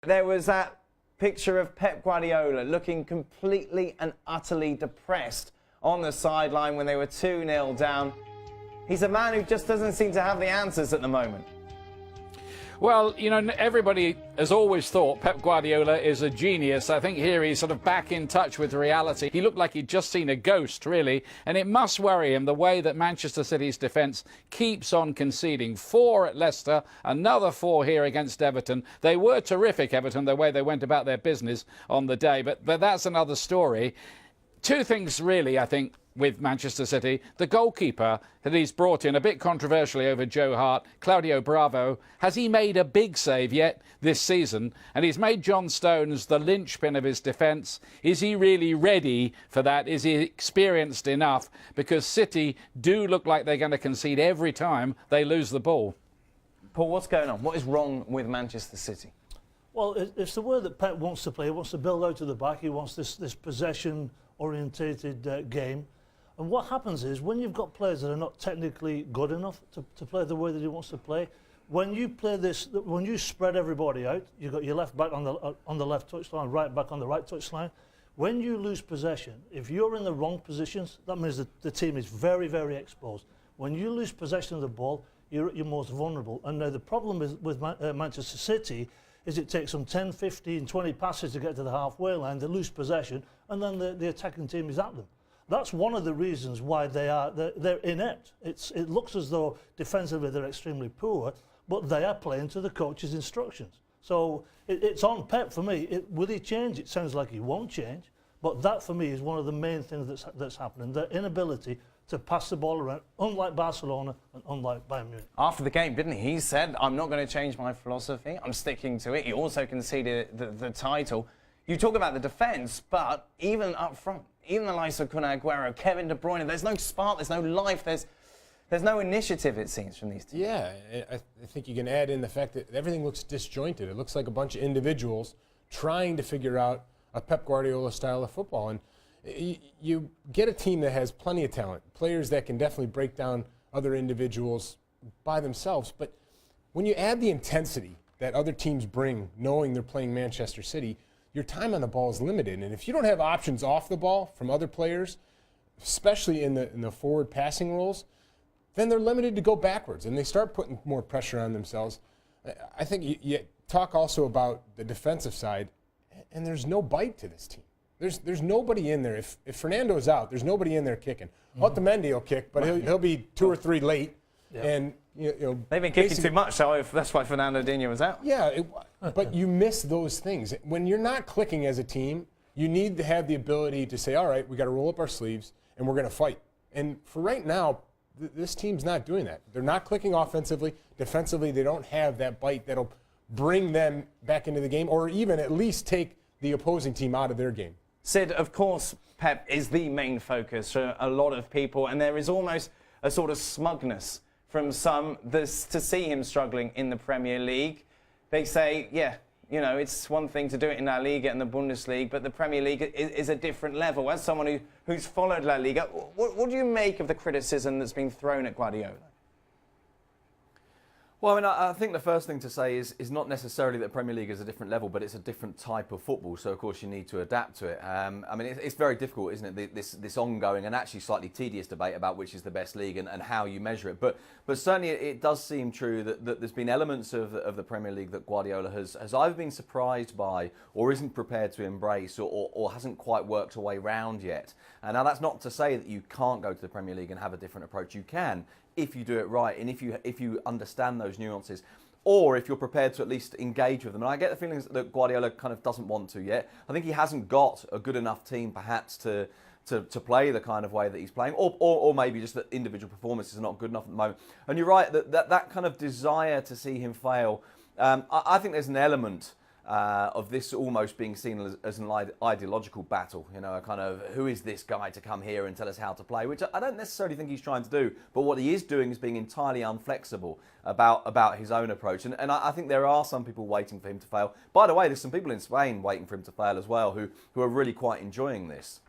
There was that picture of Pep Guardiola looking completely and utterly depressed on the sideline when they were 2-0 down. He's a man who just doesn't seem to have the answers at the moment. Well, you know, everybody has always thought Pep Guardiola is a genius. I think here he's sort of back in touch with reality. He looked like he'd just seen a ghost, really, and it must worry him the way that Manchester City's defence keeps on conceding. 4 at Leicester, another 4 here against Everton. They were terrific, Everton, the way they went about their business on the day, but that's another story. Two things, really, I think, with Manchester City. The goalkeeper that he's brought in, a bit controversially over Joe Hart, Claudio Bravo, has he made a big save yet this season? And he's made John Stones the linchpin of his defence. Is he really ready for that? Is he experienced enough? Because City do look like they're going to concede every time they lose the ball. Paul, what's going on? What is wrong with Manchester City? Well, it's the way that Pep wants to play. He wants to build out to the back. He wants this possession-orientated game. And what happens is, when you've got players that are not technically good enough to play the way that he wants to play, when you play this, when you spread everybody out, you've got your left back on the left touchline, right back on the right touchline. When you lose possession, if you're in the wrong positions, that means that the team is very, very exposed. When you lose possession of the ball, you're at your most vulnerable. And now the problem with Manchester City is it takes them 10, 15, 20 passes to get to the halfway line, they lose possession, and then the attacking team is at them. That's one of the reasons why they're inept. It looks as though defensively they're extremely poor, but they are playing to the coach's instructions. So it's on Pep for me. Will he change? It sounds like he won't change, but that for me is one of the main things that's happening, the inability to pass the ball around, unlike Barcelona and unlike Bayern Munich. After the game, didn't he? He said, I'm not going to change my philosophy. I'm sticking to it. He also conceded the title. You talk about the defence, but even up front, even the likes of Kun Aguero, Kevin De Bruyne, there's no spark, there's no life, there's no initiative, it seems, from these teams. Yeah, I think you can add in the fact that everything looks disjointed. It looks like a bunch of individuals trying to figure out a Pep Guardiola style of football. And you get a team that has plenty of talent, players that can definitely break down other individuals by themselves. But when you add the intensity that other teams bring, knowing they're playing Manchester City, your time on the ball is limited. And if you don't have options off the ball from other players, especially in the forward passing roles, then they're limited to go backwards, and they start putting more pressure on themselves. I think you talk also about the defensive side, and there's no bite to this team. There's nobody in there. If Fernando's out, there's nobody in there kicking. Otamendi will kick, but he'll be 2 or 3 late. Yeah. And you know, they've been kicking too much, so that's why Fernandinho was out. Yeah, but you miss those things. When you're not clicking as a team, you need to have the ability to say, all right, we got to roll up our sleeves, and we're going to fight. And for right now, this team's not doing that. They're not clicking offensively. Defensively, they don't have that bite that'll bring them back into the game, or even at least take the opposing team out of their game. Sid, of course, Pep is the main focus for a lot of people, and there is almost a sort of smugness from some to see him struggling in the Premier League. They say, yeah, you know, it's one thing to do it in La Liga and the Bundesliga, but the Premier League is a different level. As someone who's followed La Liga, what do you make of the criticism that's been thrown at Guardiola? Well, I mean, I think the first thing to say is not necessarily that Premier League is a different level, but it's a different type of football. So, of course, you need to adapt to it. I mean, it's very difficult, isn't it? This ongoing and actually slightly tedious debate about which is the best league and how you measure it. But certainly, it does seem true that there's been elements of the Premier League that Guardiola has either been surprised by or isn't prepared to embrace or hasn't quite worked her way round yet. And now that's not to say that you can't go to the Premier League and have a different approach. You can, if you do it right, and if you understand those nuances, or if you're prepared to at least engage with them. And I get the feeling that Guardiola kind of doesn't want to yet. I think he hasn't got a good enough team, perhaps, to play the kind of way that he's playing, or maybe just that individual performance is not good enough at the moment. And you're right, that kind of desire to see him fail, I think there's an element of this almost being seen as an ideological battle, you know, a kind of, who is this guy to come here and tell us how to play, which I don't necessarily think he's trying to do, but what he is doing is being entirely unflexible about his own approach, and I think there are some people waiting for him to fail. By the way, there's some people in Spain waiting for him to fail as well, who are really quite enjoying this.